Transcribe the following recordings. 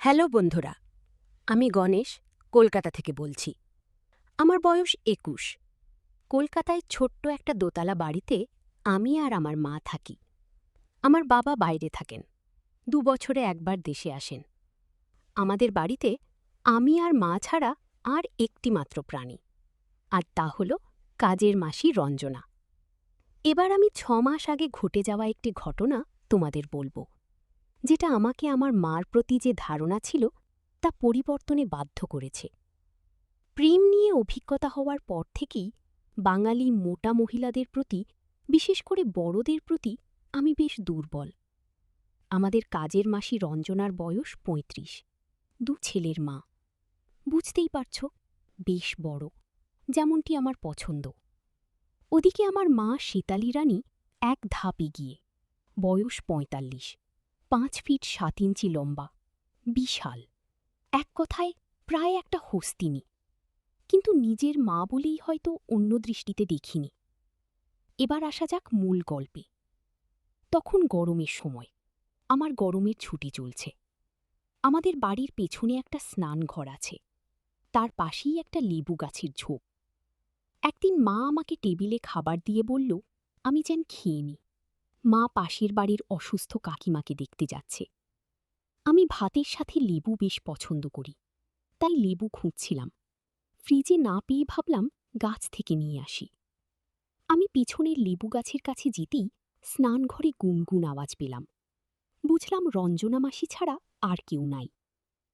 Hello বন্ধুরা, আমি গণেশ কলকাতা থেকে বলছি। আমার বয়স ২১। কলকাতায় ছোট্ট একটা দোতলা বাড়িতে আমি আর আমার মা থাকি। আমার বাবা বাইরে থাকেন, ২ বছরে একবার দেশে আসেন। আমাদের বাড়িতে আমি আর মা ছাড়া আর একটি মাত্র প্রাণী, আর তা হল কাজের মাসি রঞ্জনা। এবার আমি ৬ মাস আগে ঘটে যাওয়া একটি ঘটনা তোমাদের বলব, যেটা আমাকে আমার মার প্রতি যে ধারণা ছিল তা পরিবর্তনে বাধ্য করেছে। প্রেম নিয়ে অভিজ্ঞতা হওয়ার পর থেকেই বাঙালি মোটা মহিলাদের প্রতি, বিশেষ করে বড়দের প্রতি আমি বেশ দুর্বল। আমাদের কাজের মাসি রঞ্জনার বয়স ৩৫, ২ ছেলের মা। বুঝতেই পারছ, বেশ বড়, যেমনটি আমার পছন্দ। ওদিকে আমার মা সেতালি রানী এক ধাপ এগিয়ে, বয়স ৪৫, ৫ ফিট ৭ ইঞ্চি লম্বা, বিশাল, এক কথায় প্রায় একটা হস্তিনী। কিন্তু নিজের মা বলেই হয়তো অন্য দৃষ্টিতে দেখিনি। এবার আসা যাক মূল গল্পে। তখন গরমের সময়, আমার গরমের ছুটি চলছে। আমাদের বাড়ির পেছনে একটা স্নানঘর আছে, তার পাশেই একটা লেবু গাছের ঝোপ। একদিন মা আমাকে টেবিলে খাবার দিয়ে বলল আমি যেন খেয়ে নিই। মা পাশের বাড়ির অসুস্থ কাকিমাকে দেখতে যাচ্ছে। আমি ভাতের সাথে লেবু বেশ পছন্দ করি, তাই লেবু খুঁজছিলাম। ফ্রিজে না পেয়ে ভাবলাম গাছ থেকে নিয়ে আসি। আমি পিছনের লেবু গাছের কাছে যেতেই স্নানঘরে গুনগুন আওয়াজ পেলাম। বুঝলাম রঞ্জনা মাসি ছাড়া আর কেউ নাই,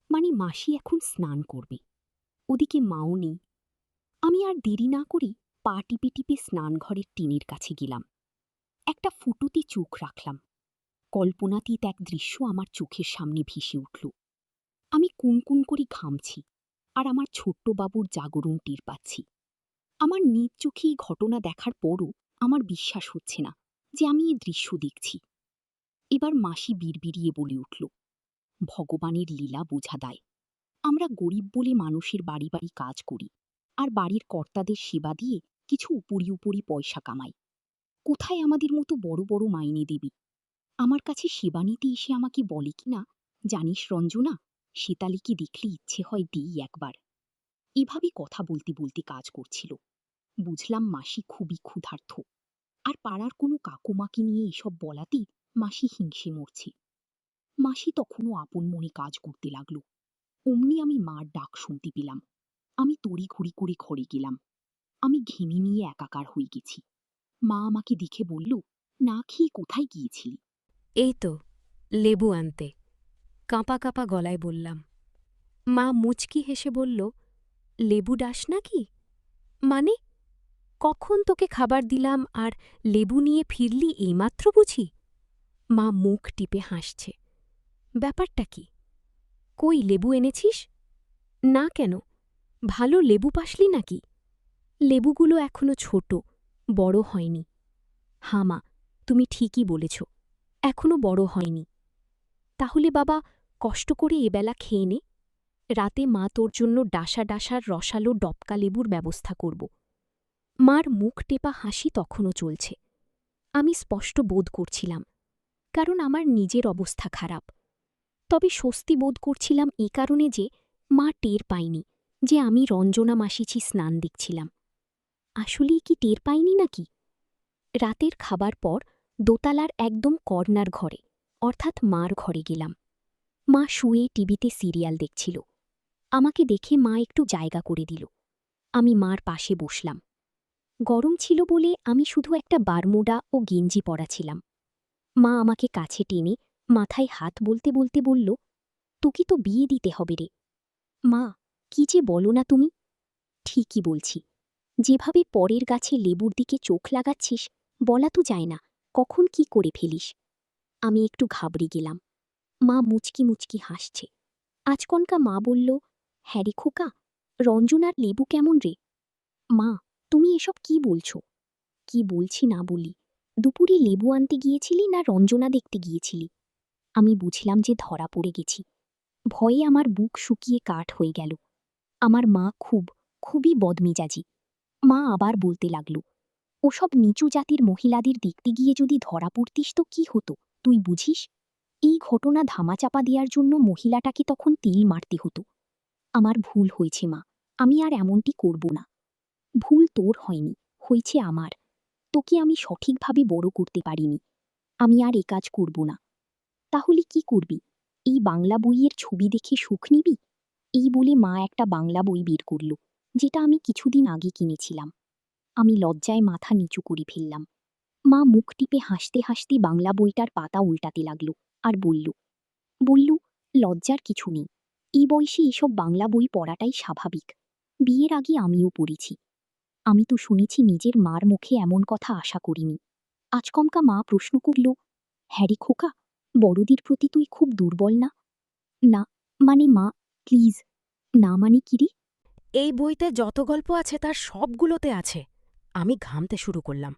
মানে মাসি এখন স্নান করবে। ওদিকে মাও নেই। আমি আর দেরি না করি পা টিপে টিপে স্নানঘরের টিনের কাছে গেলাম। একটা ফুটোতে চোখ রাখলাম। কল্পনাতীত এক দৃশ্য আমার চোখের সামনে ভেসে উঠল। আমি কুনকুন করে ঘামছি, আর আমার ছোট্ট বাবুর জাগরণ টের পাচ্ছি। আমার নিজ চোখে এই ঘটনা দেখার পরও আমার বিশ্বাস হচ্ছে না যে আমি এই দৃশ্য দেখছি। এবার মাসি বিড়বিড়িয়ে বলে উঠল, ভগবানের লীলা বোঝা দায়। আমরা গরিব বলে মানুষের বাড়ি বাড়ি কাজ করি, আর বাড়ির কর্তাদের সেবা দিয়ে কিছু উপরি উপরি পয়সা কামাই। কোথায় আমাদের মতো বড় বড় মাইনে দেবে? আমার কাছে সেবা নিতে এসে আমাকে বলে কিনা, জানিস রঞ্জনা, সেতালিকে দেখলে ইচ্ছে হয় দিই একবার। এভাবে কথা বলতে বলতে কাজ করছিল। বুঝলাম মাসি খুবই ক্ষুধার্ত, আর পাড়ার কোনো কাকুমাকে নিয়ে এসব বলাতে মাসি হিংসে মরছে। মাসি তখনও আপন মনে কাজ করতে লাগলো। অমনি আমি মার ডাক শুনতে পেলাম। আমি তড়িঘড়ি করে ঘরে গেলাম। আমি ঘেমে নিয়ে একাকার হয়ে গেছি। মা আমাকে দেখে বলল, না খেয়ে কোথায় গিয়েছিলি? এই তো লেবু আনতে, কাঁপা কাঁপা গলায় বললাম। মা মুচকি হেসে বলল, লেবু ডাস নাকি? মানে, কখন তোকে খাবার দিলাম আর লেবু নিয়ে ফিরলি এইমাত্র বুঝি? মা মুখ টিপে হাসছে। ব্যাপারটা কি? কই লেবু এনেছিস? না কেন, ভালো লেবু পাসলি নাকি? লেবুগুলো এখনো ছোট, বড় হয়নি। হাঁ মা, তুমি ঠিকই বলেছ, এখনো বড় হয়নি। তাহলে বাবা কষ্ট করে এবেলা খেয়ে নে, রাতে মা তোর জন্য ডাসা ডাসার রসালো ডবকা লেবুর ব্যবস্থা করব। মার মুখ টেপা হাসি তখনও চলছে। আমি স্পষ্ট বোধ করছিলাম, কারণ আমার নিজের অবস্থা খারাপ। তবে স্বস্তি বোধ করছিলাম এ কারণে যে মা টের পায়নি যে আমি রঞ্জনা মাসিছি স্নান দেখছিলাম। আসলেই কি টের পাইনি নাকি? রাতের খাবার পর দোতলার একদম কর্নার ঘরে, অর্থাৎ মার ঘরে গেলাম। মা শুয়ে টিভিতে সিরিয়াল দেখছিল। আমাকে দেখে মা একটু জায়গা করে দিল। আমি মার পাশে বসলাম। গরম ছিল বলে আমি শুধু একটা বারমুডা ও গেঞ্জি পরা ছিলাম। মা আমাকে কাছে টেনে মাথায় হাত বলতে বলতে বলল, তোকে তো বিয়ে দিতে হবে রে। মা, কি যে বলো না তুমি! ঠিকই বলছি, যেভাবে পরের গাছে লেবুর দিকে চোখ লাগাচ্ছিস, বলা তো যায় না কখন কি করে ফেলিস। আমি একটু ঘাবড়ে গেলাম। মা মুচকি মুচকি হাসছে। আজকনকা মা বলল, হ্যাঁ রে খোকা, রঞ্জনার লেবু কেমন রে? মা, তুমি এসব কি বলছো? কি বলছি না বলি, দুপুরে লেবু আনতে গিয়েছিলি না রঞ্জনা দেখতে গিয়েছিলি? আমি বুঝলাম যে ধরা পড়ে গেছি। ভয়ে আমার বুক শুকিয়ে কাঠ হয়ে গেল। আমার মা খুবই বদমেজাজি। মা আবার বলতে লাগল, ওসব নিচু জাতির মহিলাদের দেখতে গিয়ে যদি ধরা পড়তিস তো কি হতো, তুই বুঝিস? এই ঘটনা ধামাচাপা দেওয়ার জন্য মহিলাটাকে তখন তিল মারতে হতো। আমার ভুল হয়েছে মা, আমি আর এমনটি করব না। ভুল তোর হয়নি, হয়েছে আমার। তোকে আমি সঠিকভাবে বড় করতে পারিনি। আমি আর এ কাজ করব না। তাহলে কি করবি? এই বাংলা বইয়ের ছবি দেখে সুখ নিবি? এই বলে মা একটা বাংলা বই বের করল, যেটা আমি কিছুদিন আগে কিনেছিলাম। আমি লজ্জায় মাথা নিচু করে ফেললাম। মা মুখ টিপে হাসতে হাসতে বাংলা বইটার পাতা উল্টাতে লাগলো আর বলল, লজ্জার কিছু নেই। এই বয়সে এসব বাংলা বই পড়াটাই স্বাভাবিক। বিয়ের আগে আমিও পড়েছি। আমি তো শুনেছি নিজের মার মুখে এমন কথা আশা করিনি। আচমকা মা প্রশ্ন করল, হ্যাঁ রে খোকা, বড়দের প্রতি তুই খুব দুর্বল না? না মানে মা, প্লিজ। না মানে কি রে? এই বইতে যত গল্প আছে তার সবগুলোতে আছে। আমি ঘামতে শুরু করলাম,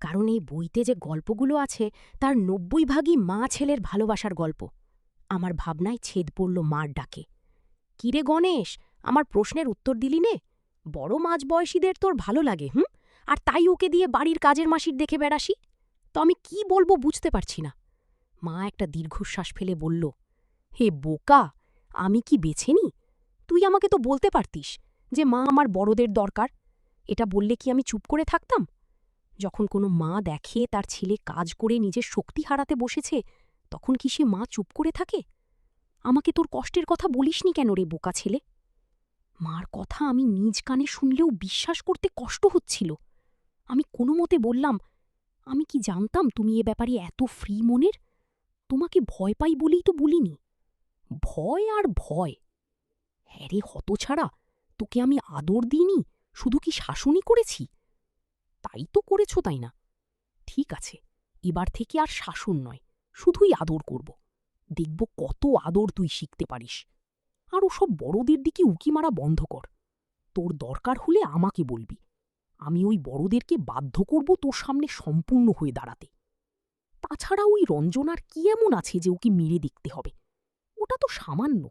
কারণ এই বইতে যে গল্পগুলো আছে তার ৯০ ভাগই মা ছেলের ভালোবাসার গল্প। আমার ভাবনায় ছেদ পড়ল মার ডাকে। কিরে গণেশ, আমার প্রশ্নের উত্তর দিলি নে? বড় মাঝবয়সীদের তোর ভালো লাগে, হুম? আর তাই ওকে দিয়ে বাড়ির কাজের মাসির দেখে বেড়াসি? তো আমি কি বলবো বুঝতে পারছি না। মা একটা দীর্ঘশ্বাস ফেলে বলল, হে বোকা, আমি কি বেছে নি? তুই আমাকে তো বলতে পারতিস যে মা আমার বড়দের দরকার। এটা বললে কি আমি চুপ করে থাকতাম? যখন কোনো মা দেখে তার ছেলে কাজ করে নিজের শক্তি হারাতে বসেছে, তখন কি সে মা চুপ করে থাকে? আমাকে তোর কষ্টের কথা বলিসনি কেন রে বোকা ছেলে? মার কথা আমি নিজ কানে শুনলেও বিশ্বাস করতে কষ্ট হচ্ছিল। আমি কোনো মতে বললাম, আমি কি জানতাম তুমি এ ব্যাপারে এত ফ্রি মনের? তোমাকে ভয় পাই বলেই তো বলিনি। ভয় আর ভয়! হ্যাঁ রে হতছাড়া, তোকে আমি আদর দিইনি, শুধু কি শাসনই করেছি? তাই তো করেছ, তাই না? ঠিক আছে, এবার থেকে আর শাসন নয়, শুধুই আদর করব। দেখব কত আদর তুই শিখতে পারিস। আর ওসব বড়দের দিকে উকি মারা বন্ধ কর। তোর দরকার হলে আমাকে বলবি। আমি ওই বড়দেরকে বাধ্য করব তোর সামনে সম্পূর্ণ হয়ে দাঁড়াতে। তাছাড়া ওই রঞ্জনার কি এমন আছে যে ওকে মেরে দেখতে হবে? ওটা তো সামান্য,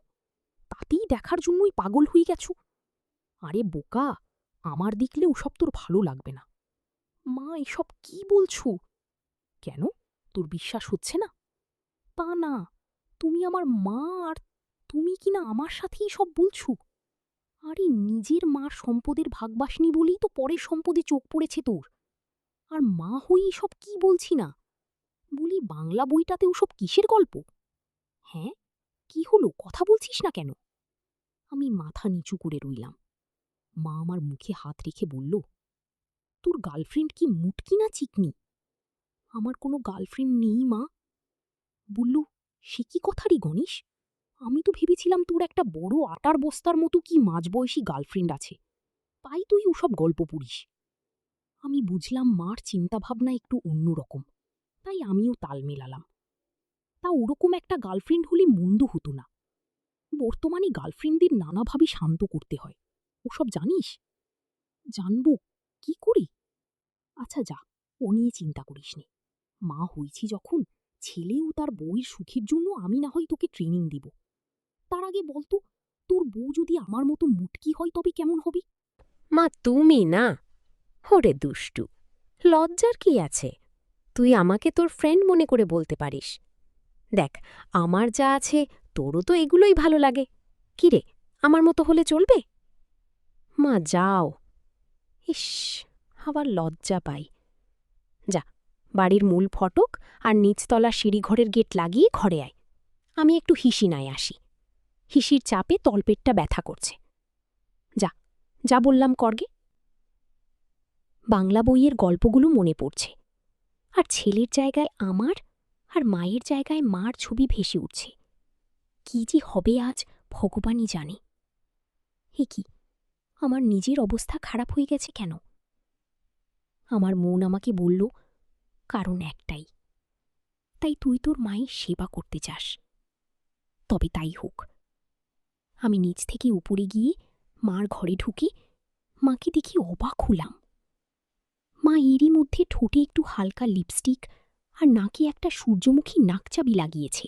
তাতেই দেখার জন্যই পাগল হয়ে গেছ। আরে বোকা, আমার দেখলে ওসব তোর ভালো লাগবে না। মা, এসব কি বলছো? কেন, তোর বিশ্বাস হচ্ছে না? তা না, তুমি আমার মা, আর তুমি কিনা আমার সাথেই সব বলছো? আরে নিজের মার সম্পদের ভাগবাসনি বলেই তো পরের সম্পদে চোখ পড়েছে তোর। আর মা হয়েই সব কি বলছি না? বলি, বাংলা বইটাতে ওসব কিসের গল্প? হ্যাঁ, কি হলো, কথা বলছিস না কেন? আমি মাথা নিচু করে রইলাম। মা আমার মুখে হাত রেখে বলল, তোর গার্লফ্রেন্ড কি মুটকি না চিকনি? আমার কোনো গার্লফ্রেন্ড নেই মা। বলল, সে কি কথা রে গণেশ? আমি তো ভেবেছিলাম তোর একটা বড় আটার বস্তার মতো কি মাঝবয়সী গার্লফ্রেন্ড আছে, তাই তুই ওসব গল্প পড়িস। আমি বুঝলাম মার চিন্তাভাবনা একটু অন্যরকম, তাই আমিও তাল মেলালাম। তা ওরকম একটা গার্লফ্রেন্ড হলে মন্দ হতো না। বর্তমানে গার্লফ্রেন্ডদের নানাভাবে শান্ত করতে হয়, ওসব জানিস? জানব, কি করে? আচ্ছা যা, ও নিয়ে চিন্তা করিস নে। মা হয়েছি যখন, ছেলে ও তার বউয়ের সুখের জন্য আমি না হয় তোকে ট্রেনিং দেব। তার আগে বলতো, তোর বউ যদি আমার মতো মুটকি হয় তবে কেমন হবে? মা, তুমি না? ওরে দুষ্টু, লজ্জার কি আছে? তুই আমাকে তোর ফ্রেন্ড মনে করে বলতে পারিস। দেখ, আমার যা আছে তোরও তো এগুলোই ভালো লাগে। কি রে, আমার মতো হলে চলবে? মা যাও। ইস, আবার লজ্জা পাই। যা, বাড়ির মূল ফটক আর নিচতলা সিঁড়িঘরের গেট লাগিয়ে ঘরে আয়। আমি একটু হিসিনায় আসি। হিসির চাপে তলপেটটা ব্যথা করছে। যা, যা বললাম করগে। বাংলা বইয়ের গল্পগুলো মনে পড়ছে, আর ছেলের জায়গায় আমার আর মায়ের জায়গায় মার ছবি ভেসে উঠছে। কি যে হবে আজ ভগবানই জানে। এ কি, আমার নিজের অবস্থা খারাপ হয়ে গেছে কেন? আমার মন আমাকে বলল, কারণ একটাই, তাই তুই তোর মায়ের সেবা করতে চাস। তবে তাই হোক। আমি নিচ থেকে উপরে গিয়ে মার ঘরে ঢুকে মাকে দেখি অবাক হলাম। মা এরই মধ্যে ঠোঁটে একটু হালকা লিপস্টিক আর নাকে একটা সূর্যমুখী নাকচাবি লাগিয়েছে।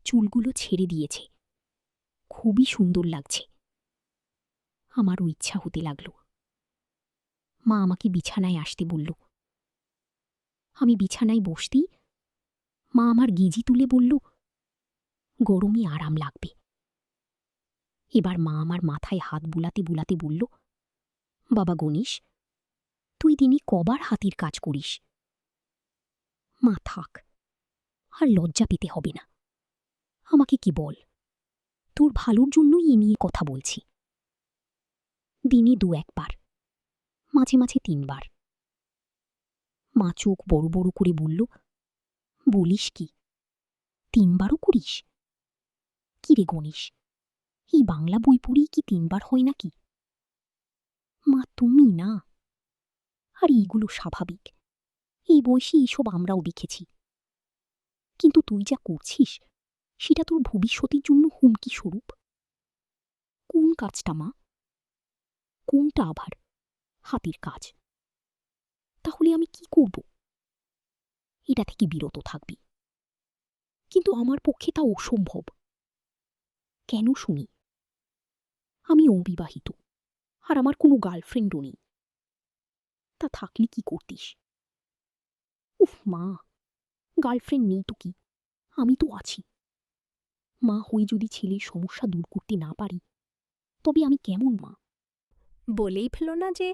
চুলগুলো ছেড়ে দিয়েছে, খুবই সুন্দর লাগছে। আমারও ইচ্ছা হতে লাগল। মা আমাকে বিছানায় আসতে বলল। আমি বিছানায় বসতেই মা আমার গেজি তুলে বলল, গরমে আরাম লাগবে। এবার মা আমার মাথায় হাত বুলাতে বুলাতে বলল, বাবা গণেশ, তুই দিনে কবার হাতির কাজ করিস? মা থাক, আর লজ্জা পেতে হবে না। আমাকে কি বল, তোর ভালোর জন্যই এ নিয়ে কথা বলছি। দিনে 2-1 বার, মাঝে মাঝে 3 বার। মা চোখ বড় বড় করে বলল, বলিস কি, 3বারও করিস? কি রে গণেশ, এই বাংলা বই পড়েই কি 3বার হয় নাকি? মা তুমি না, আর এইগুলো স্বাভাবিক, এই বয়সে এইসব আমরাও দেখেছি। কিন্তু তুই যা করছিস সেটা তোর ভবিষ্যতের জন্য হুমকি স্বরূপ। কোন কাজটা মা? কোনটা আবার? হাতের কাজ। তাহলে আমি কি করব? এটা থেকে বিরত থাকবি। কিন্তু আমার পক্ষে তা অসম্ভব। কেন শুনি? আমি অবিবাহিত, আর আমার কোনো গার্লফ্রেন্ডও নেই। তা থাকলে কি করতিস? উফ মা, গার্লফ্রেন্ড নেই তো কি, আমি তো আছি। মা হয়ে যদি ছেলের সমস্যা দূর করতে না পারি, তবে আমি কেমন মা? বলেই ফেলো না যে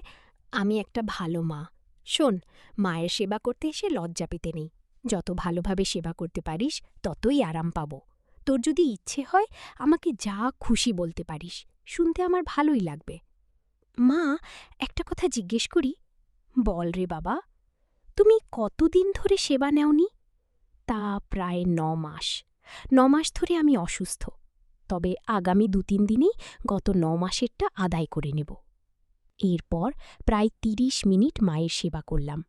আমি একটা ভালো মা। শোন, মায়ের সেবা করতে এসে লজ্জা পেতে নেই। যত ভালোভাবে সেবা করতে পারিস ততই আরাম পাব। তোর যদি ইচ্ছে হয় আমাকে যা খুশি বলতে পারিস, শুনতে আমার ভালোই লাগবে। মা, একটা কথা জিজ্ঞেস করি? বল রে বাবা, তুমি কতদিন ধরে সেবা নেওনি? তা প্রায় 9 মাস। 9 মাস ধরে আমি অসুস্থ, তবে আগামী 2-3 দিনেই গত 9 মাসেরটা আদায় করে নেব। এরপর প্রায় 30 মিনিট মায়ের সেবা করলাম।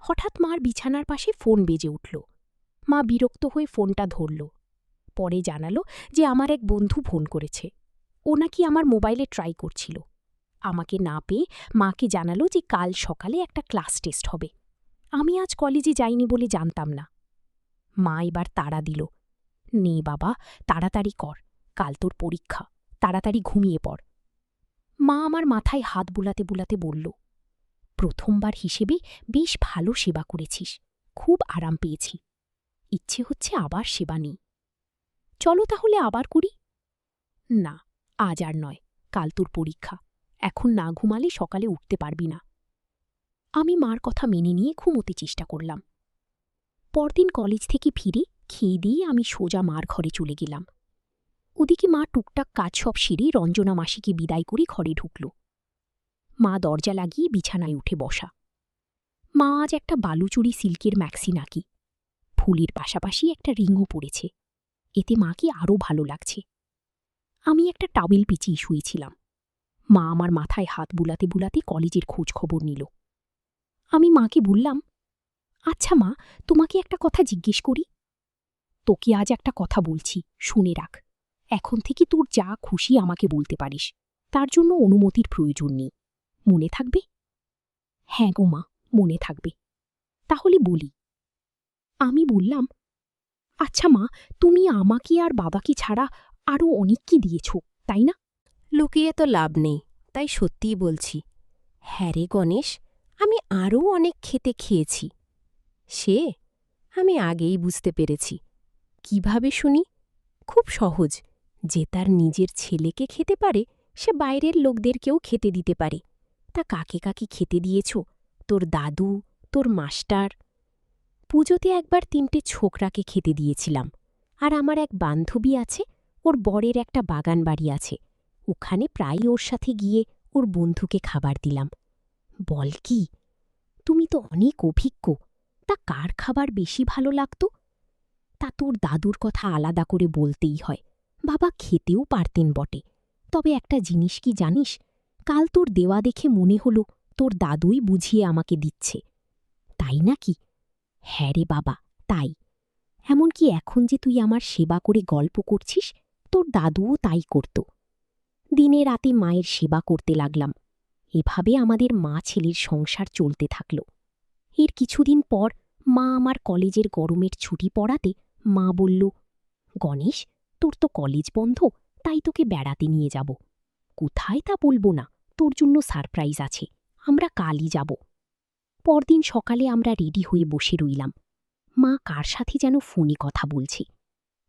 হঠাৎ মার বিছানার পাশে ফোন বেজে উঠল। মা বিরক্ত হয়ে ফোনটা ধরল। পরে জানালো যে আমার এক বন্ধু ফোন করেছে। ও নাকি আমার মোবাইলে ট্রাই করছিল। আমাকে না পেয়ে মাকে জানালো যে কাল সকালে একটা ক্লাস টেস্ট হবে। আমি আজ কলেজে যাইনি বলে জানতাম না। মা এবার তাড়া দিল, নে বাবা, তাড়াতাড়ি কর, কাল তোর পরীক্ষা, তাড়াতাড়ি ঘুমিয়ে পড়। মা আমার মাথায় হাত বুলাতে বুলাতে বলল, প্রথমবার হিসেবে বেশ ভালো সেবা করেছিস, খুব আরাম পেয়েছি। ইচ্ছে হচ্ছে আবার সেবা নিই। চলো তাহলে আবার করি। না, আজ আর নয়, কাল তোর পরীক্ষা, এখন না ঘুমালে সকালে উঠতে পারবি না। আমি মার কথা মেনে নিয়ে ঘুমোতে চেষ্টা করলাম। পরদিন কলেজ থেকে ফিরে খেয়ে দিয়ে আমি সোজা মার ঘরে চলে গেলাম। ওদিকে মা টুকটাক কাজ সব সেরে রঞ্জনা মাসিকে বিদায় করে ঘরে ঢুকল। মা দরজা লাগিয়ে বিছানায় উঠে বসা। মা আজ একটা বালুচুরি সিল্কের ম্যাক্সি নাকি, ফুলের পাশাপাশি একটা রিংও পড়েছে। এতে মাকে আরও ভালো লাগছে। আমি একটা টাওয়েল পেঁচিয়ে শুয়েছিলাম। মা আমার মাথায় হাত বুলাতে বুলাতে কলেজের খোঁজ খবর নিল। আমি মাকে বললাম, আচ্ছা মা, তোমাকে একটা কথা জিজ্ঞেস করি? তোকে আজ একটা কথা বলছি, শুনে রাখ। এখন থেকে তোর যা খুশি আমাকে বলতে পারিস, তার জন্য অনুমতির প্রয়োজন নেই। মনে থাকবে? হ্যাঁ গো মা, মনে থাকবে। তাহলে বলি। আমি বললাম, আচ্ছা মা, তুমি আমাকে আর বাবাকে ছাড়া আরও অনেক কি দিয়েছ, তাই না? লুকিয়ে তো লাভ নেই, তাই সত্যিই বলছি। হ্যাঁ রে গণেশ, আমি আরও অনেক খেয়েছি। সে আমি আগেই বুঝতে পেরেছি। কিভাবে শুনি? খুব সহজ। যে তার নিজের ছেলেকে খেতে পারে, সে বাইরের লোকদেরকেও খেতে দিতে পারে। তা কাকে কাকে খেতে দিয়েছ? তোর দাদু, তোর মাস্টার? পুজোতে একবার 3টে ছোকরাকে খেতে দিয়েছিলাম। আর আমার এক বান্ধবী আছে, ওর বরের একটা বাগান বাড়ি আছে, ওখানে প্রায়ই ওর সাথে গিয়ে ওর বন্ধুকে খাবার দিলাম। বল কি, তুমি তো অনেক অভিজ্ঞ, তা কার খাবার বেশি ভালো লাগত? তা তোর দাদুর কথা আলাদা করে বলতেই হয়। বাবা খেতেও পারতেন বটে, তবে একটা জিনিস কি জানিস, কাল তোর দেওয়া দেখে মনে হলো তোর দাদুই বুঝিয়ে আমাকে দিচ্ছে। তাই নাকি? হ্যাঁ রে বাবা, তাই। এমনকি এখন যে তুই আমার সেবা করে গল্প করছিস, তোর দাদুও তাই করত। দিনে রাতে মায়ের সেবা করতে লাগলাম। এভাবে আমাদের মা ছেলের সংসার চলতে থাকল। এর কিছুদিন পর মা আমার কলেজের গরমের ছুটি পড়াতে মা বলল, গণেশ, তোর তো কলেজ বন্ধ, তাই তোকে বেড়াতে নিয়ে যাব। কোথায় তা বলবো না, তোর জন্য সারপ্রাইজ আছে, আমরা কালই যাব। পরদিন সকালে আমরা রেডি হয়ে বসে রইলাম। মা কার সাথে যেন ফোনে কথা বলছে।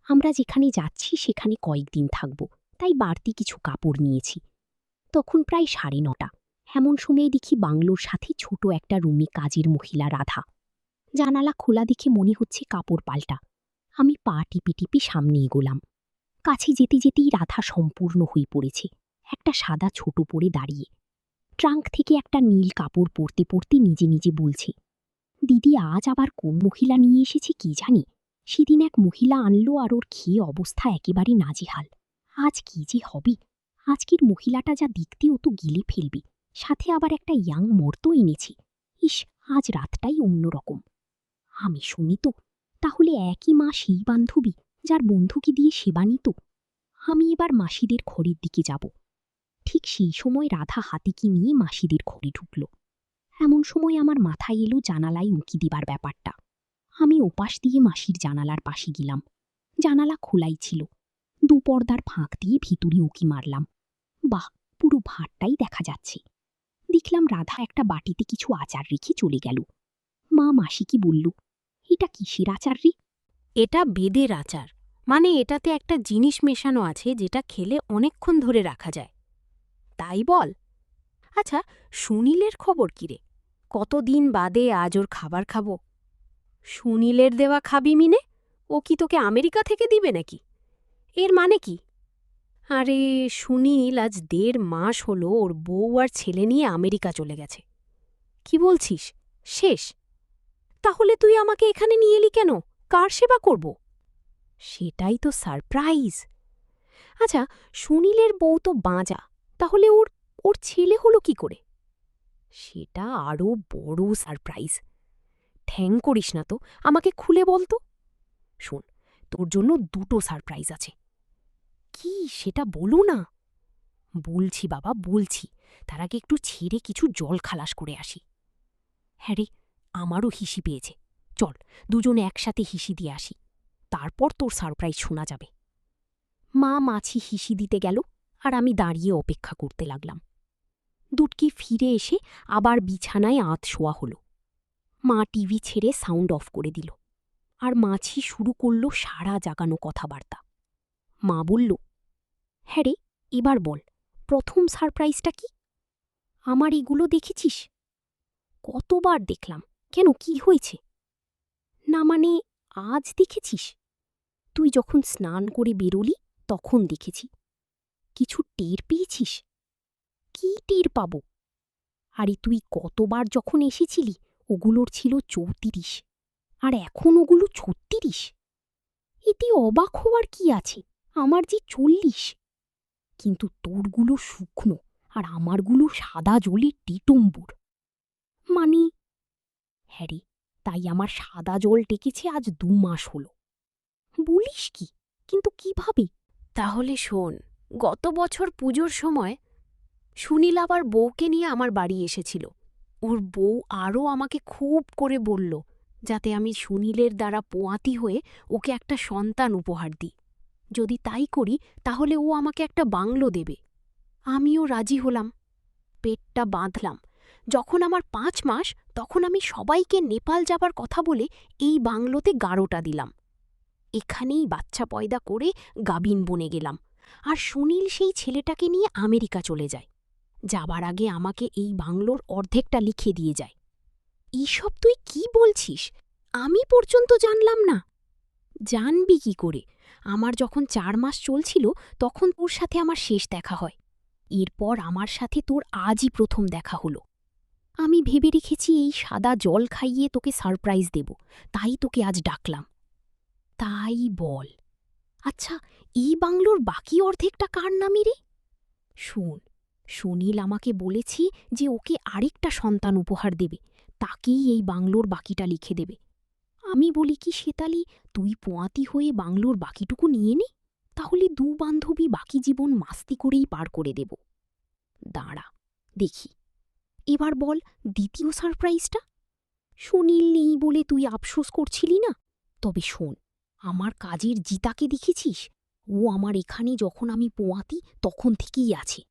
আমরা যেখানে যাচ্ছি সেখানে কয়েকদিন থাকব, তাই বাড়তি কিছু কাপড় নিয়েছি। তখন প্রায় 9:30। এমন সময়ে দেখি বাংলোর সাথে ছোট একটা রুমে কাজের মহিলা রাধা। জানালা খোলা দেখে মনে হচ্ছে কাপড় পাল্টা। আমি পা টিপি টিপি সামনে এগোলাম। কাছে যেতে যেতেই রাধা সম্পূর্ণ হয়ে পড়েছে, একটা সাদা ছোট পরে দাঁড়িয়ে। ট্রাঙ্ক থেকে একটা নীল কাপড় পরতে পরতে নিজে নিজে বলছে, দিদি আজ আবার কোন মহিলা নিয়ে এসেছে কি জানি। সেদিন এক মহিলা আনলো আর ওর খেয়ে অবস্থা একেবারে নাজেহাল। আজ কি যে হবে। আজকের মহিলাটা যা দেখতে ও তো গিলে ফেলবে, সাথে আবার একটা ইয়াং মর্ত এনেছে। ইস, আজ রাতটাই অন্যরকম। আমি শুনি তো, তাহলে একই মা সেই বান্ধবী যার বন্ধুকে দিয়ে সেবা নিত। আমি এবার মাসিদের ঘরের দিকে যাব। ঠিক সেই সময় রাধা হাতে কি নিয়ে মাসিদের ঘরে ঢুকল। এমন সময় আমার মাথায় এলো জানালায় উঁকি দিবার ব্যাপারটা। আমি ওপাশ দিয়ে মাসির জানালার পাশে গেলাম। জানালা খোলাই ছিল। দুপর্দার ফাঁক দিয়ে ভিতরে উঁকি মারলাম। বাহ, পুরো ভাঁড়টাই দেখা যাচ্ছে। দেখলাম রাধা একটা বাটিতে কিছু আচার রেখে চলে গেল। মা মাসিকে বলল, এটা কিসের আচার রে? এটা বেদের আচার, মানে এটাতে একটা জিনিস মেশানো আছে যেটা খেলে অনেকক্ষণ ধরে রাখা যায়। তাই বল। আচ্ছা, সুনীলের খবর কী রে? কতদিন বাদে আজ ওর খাবার খাবো। সুনীলের দেওয়া খাবি মিনে? ও কি তোকে আমেরিকা থেকে দিবে নাকি? এর মানে কি? আরে সুনীল আজ 1.5 মাস হলো ওর বউ আর ছেলে নিয়ে আমেরিকা চলে গেছে। কি বলছিস? শেষ? তাহলে তুই আমাকে এখানে নিয়ে এলি কেন? কার সেবা করব? সেটাই তো সারপ্রাইজ। আচ্ছা, সুনীলের বউ তো বাঁজা, তাহলে ওর ওর ছেলে হলো কি করে? সেটা আরও বড় সারপ্রাইজ। ঠ্যাং করিস না তো, আমাকে খুলে বল তো। শোন, তোর জন্য 2টো সারপ্রাইজ আছে। কি সেটা বলো না। বলছি বাবা, বলছি। তার আগে একটু ছেড়ে কিছু জল খালাস করে আসি। হ্যাঁ রে, আমারও হিসি পেয়েছে। চল, দুজনে একসাথে হিসি দিয়ে আসি, তারপর তোর সারপ্রাইজ শোনা যাবে। মা মাছি হিসি দিতে গেল আর আমি দাঁড়িয়ে অপেক্ষা করতে লাগলাম। দুটকি ফিরে এসে আবার বিছানায় শোয়া হলো। মা টিভি ছেড়ে সাউন্ড অফ করে দিল, আর মাছি শুরু করল সারা জাগানো কথাবার্তা। মা বলল, হ্যাঁ রে, এবার বল, প্রথম সারপ্রাইজটা কি? আমার এগুলো দেখেছিস? কতবার দেখলাম, কেন, কি হয়েছে? না মানে, আজ দেখেছিস? তুই যখন স্নান করে বেরোলি তখন দেখেছি। কিছু টের পেয়েছিস? কি টের পাব? আরে তুই কতবার যখন এসেছিলি ওগুলোর ছিল 34, আর এখন ওগুলো 36। এতে অবাক হওয়ার কি আছে? আমার যে 40। কিন্তু তোরগুলো শুকনো আর আমারগুলো সাদা জলে টিটম্বুর। মানে? হ্যাঁ রে, তাই আমার সাদা জল টেকেছে আজ 2 মাস হল। বলিস কি? কিন্তু কিভাবে? তাহলে শোন, গত বছর পুজোর সময় সুনীল আবার বউকে নিয়ে আমার বাড়ি এসেছিল। ওর বউ আরও আমাকে খুব করে বলল যাতে আমি সুনীলের দ্বারা পোয়াতি হয়ে ওকে একটা সন্তান উপহার দিই। যদি তাই করি তাহলে ও আমাকে একটা বাংলো দেবে। আমিও রাজি হলাম। পেটটা বাঁধলাম। যখন আমার 5 মাস তখন আমি সবাইকে নেপাল যাবার কথা বলে এই বাংলোতে গাড়োটা দিলাম। এখানেই বাচ্চা পয়দা করে গাবিন বনে গেলাম, আর সুনীল সেই ছেলেটাকে নিয়ে আমেরিকা চলে যায়। যাবার আগে আমাকে এই বাংলোর অর্ধেকটা লিখে দিয়ে যায়। এইসব তুই কি বলছিস? আমি পর্যন্ত জানলাম না। জানবি কি করে? আমার যখন 4 মাস চলছিল তখন তোর সাথে আমার শেষ দেখা হয়। এরপর আমার সাথে তোর আজই প্রথম দেখা হলো। আমি ভেবে রেখেছি এই সাদা জল খাইয়ে তোকে সারপ্রাইজ দেব, তাই তোকে আজ ডাকলাম। তাই বল। আচ্ছা, এই বাংলোর বাকি অর্ধেকটা কার নামে রে? শোন, সুনীল আমাকে বলেছি যে ওকে আরেকটা সন্তান উপহার দেবে, তাকেই এই বাংলোর বাকিটা লিখে দেবে। আমি বলি কি, সেতালি তুই পোয়াতি হয়ে বাংলোর বাকিটুকু নিয়ে নে, তাহলে 2 বান্ধবী বাকি জীবন মাস্তি করেই পার করে দেব। দাঁড়া দেখি। এবার বল দ্বিতীয় সারপ্রাইজটা। সুনীল নেই বলে তুই আফসোস করছিলি না? তবে শোন, আমার কাজের জিতাকে দেখেছিস? ও আমার এখানে যখন আমি পোয়াতি তখন থেকেই আছে।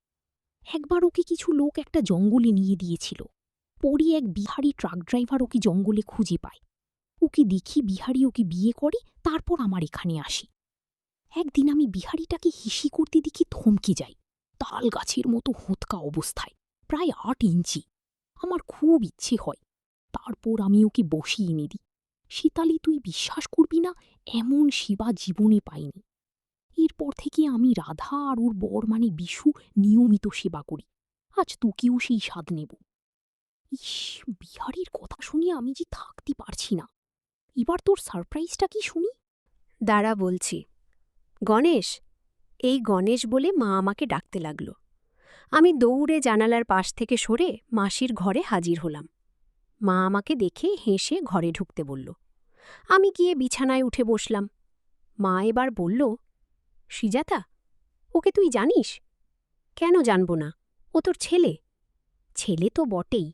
একবার ওকে কিছু লোক একটা জঙ্গলে নিয়ে দিয়েছিল। পরে এক বিহারি ট্রাক ড্রাইভার ওকে জঙ্গলে খুঁজে পায়। ওকে দেখি বিহারি ওকে বিয়ে করে, তারপর আমার এখানে আসি। একদিন আমি বিহারিটাকে হিসি করতে দেখি থমকে যাই, তাল গাছের মতো হোঁতকা অবস্থায়, প্রায় ৮ ইঞ্চি। আমার খুব ইচ্ছে হয়, তারপর আমি ওকে বসিয়ে এনে দিই। শীতালি, তুই বিশ্বাস করবি না, এমন সেবা জীবনে পাইনি। এরপর থেকে আমি রাধা আর ওর বর মানে বিশু নিয়মিত সেবা করি। আজ তোকেও সেই স্বাদ নেব। ইস, বিহারির কথা শুনিয়ে আমি যে থাকতে পারছি না। এবার তোর সারপ্রাইজটা কি শুনি। দাঁড়া বলছি। গণেশ, এই গণেশ বলে মা আমাকে ডাকতে লাগল। আমি দৌড়ে জানালার পাশ থেকে সরে মাসির ঘরে হাজির হলাম। মা আমাকে দেখে হেসে ঘরে ঢুকতে বলল। আমি গিয়ে বিছানায় উঠে বসলাম। মা এবার বলল, সুজাতা, ওকে তুই জানিস? কেন জানব না, ও তোর ছেলে। ছেলে তো বটেই,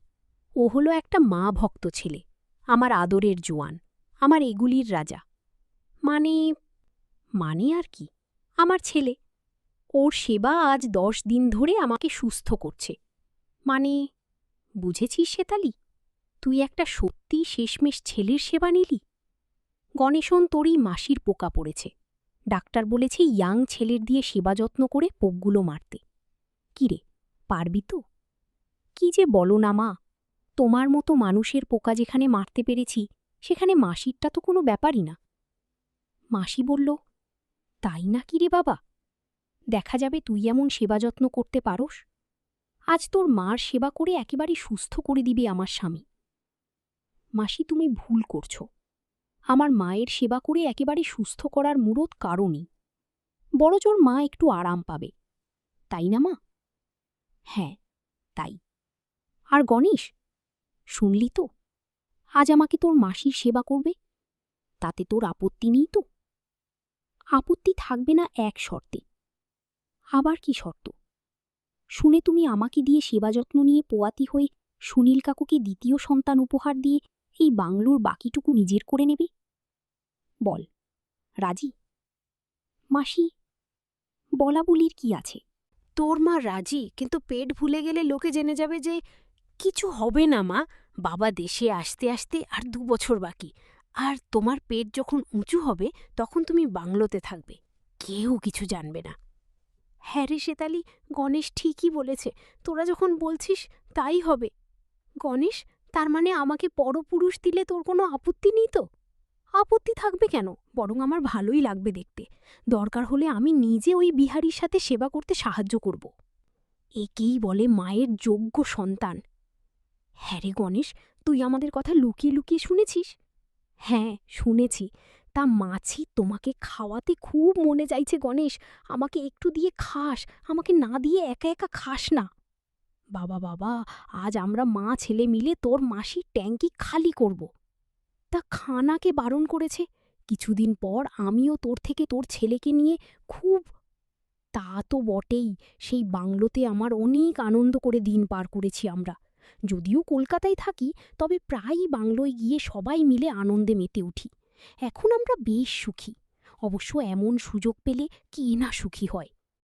ও হলো একটা মা ভক্ত ছেলে, আমার আদরের জোয়ান, আমার এগুলির রাজা। মানে মানে আর কি, আমার ছেলে। ওর সেবা আজ 10 দিন ধরে আমাকে সুস্থ করছে। মানে, বুঝেছিস শেতালি, তুই একটা সত্যি শেষমেশ ছেলের সেবা নিলি। গণেশন, তোরই মাসির পোকা পড়েছে। ডাক্তার বলেছে ইয়াং ছেলের দিয়ে সেবা যত্ন করে পোকগুলো মারতে। কিরে, পারবি তো? কি যে বলো না মা, তোমার মতো মানুষের পোকা যেখানে মারতে পেরেছি, সেখানে মাসিরটা তো কোনো ব্যাপারই না। মাসি বলল, তাই না কি রে বাবা? দেখা যাবে তুই এমন সেবা যত্ন করতে পারোস। আজ তোর মার সেবা করে একেবারে সুস্থ করে দিবে আমার স্বামী। মাসি, তুমি ভুল করছ। আমার মায়ের সেবা করে একেবারে সুস্থ করার মূরত কারণই। বড়জোর মা একটু আরাম পাবে, তাই না মা? হ্যাঁ, তাই। আর গণেশ, শুনলি তো, আজ আমাকে তোর মাসির সেবা করবে, তাতে তোর আপত্তি নেই তো? আপত্তি থাকবে না এক শর্তে। আবার কি শর্ত? শুনে তুমি আমাকে দিয়ে সেবা যত্ন নিয়ে পোয়াতি হয়ে সুনীল কাকুকে দ্বিতীয় সন্তান উপহার দিয়ে এই বাংলোর বাকিটুকু নিজের করে নেবে। বল, রাজি? মাসি, বলা বলির কি আছে? তোর মা রাজি, কিন্তু পেট ভুলে গেলে লোকে জেনে যাবে যে কিছু হবে না মা, বাবা দেশে আসতে আসতে আর 2 বছর বাকি। আর তোমার পেট যখন উঁচু হবে তখন তুমি বাংলোতে থাকবে, কেউ কিছু জানবে না। হ্যাঁ রে শেতালি, গণেশ ঠিকই বলেছে, তোরা যখন বলছিস তাই হবে। গণেশ, তার মানে আমাকে পরপুরুষ দিলে তোর কোনো আপত্তি নেই তো? আপত্তি থাকবে কেন, বরং আমার ভালোই লাগবে দেখতে। দরকার হলে আমি নিজে ওই বিহারীর সাথে সেবা করতে সাহায্য করব। একেই বলে মায়ের যোগ্য সন্তান। হ্যাঁ রে গণেশ, তুই আমাদের কথা লুকিয়ে লুকিয়ে শুনেছিস? হ্যাঁ, শুনেছি। তা মাছি তোমাকে খাওয়াতে খুব মনে চাইছে গণেশ। আমাকে একটু দিয়ে খাস, আমাকে না দিয়ে একা একা খাস না। বাবা বাবা, আজ আমরা মা ছেলে মিলে তোর মাসির ট্যাঙ্কি খালি করব। তা খানাকে বারণ করেছে। কিছুদিন পর আমিও তোর থেকে তোর ছেলেকে নিয়ে খুব। তা তো বটেই, সেই বাংলোতে আমার অনেক আনন্দ করে দিন পার করেছি আমরা। যদিও কলকাতায় থাকি, তবে প্রায়ই বাংলোয় গিয়ে সবাই মিলে আনন্দে মেতে উঠি। এখন আমরা বেশ সুখী। অবশ্য এমন সুযোগ পেলে কে না সুখী হয়।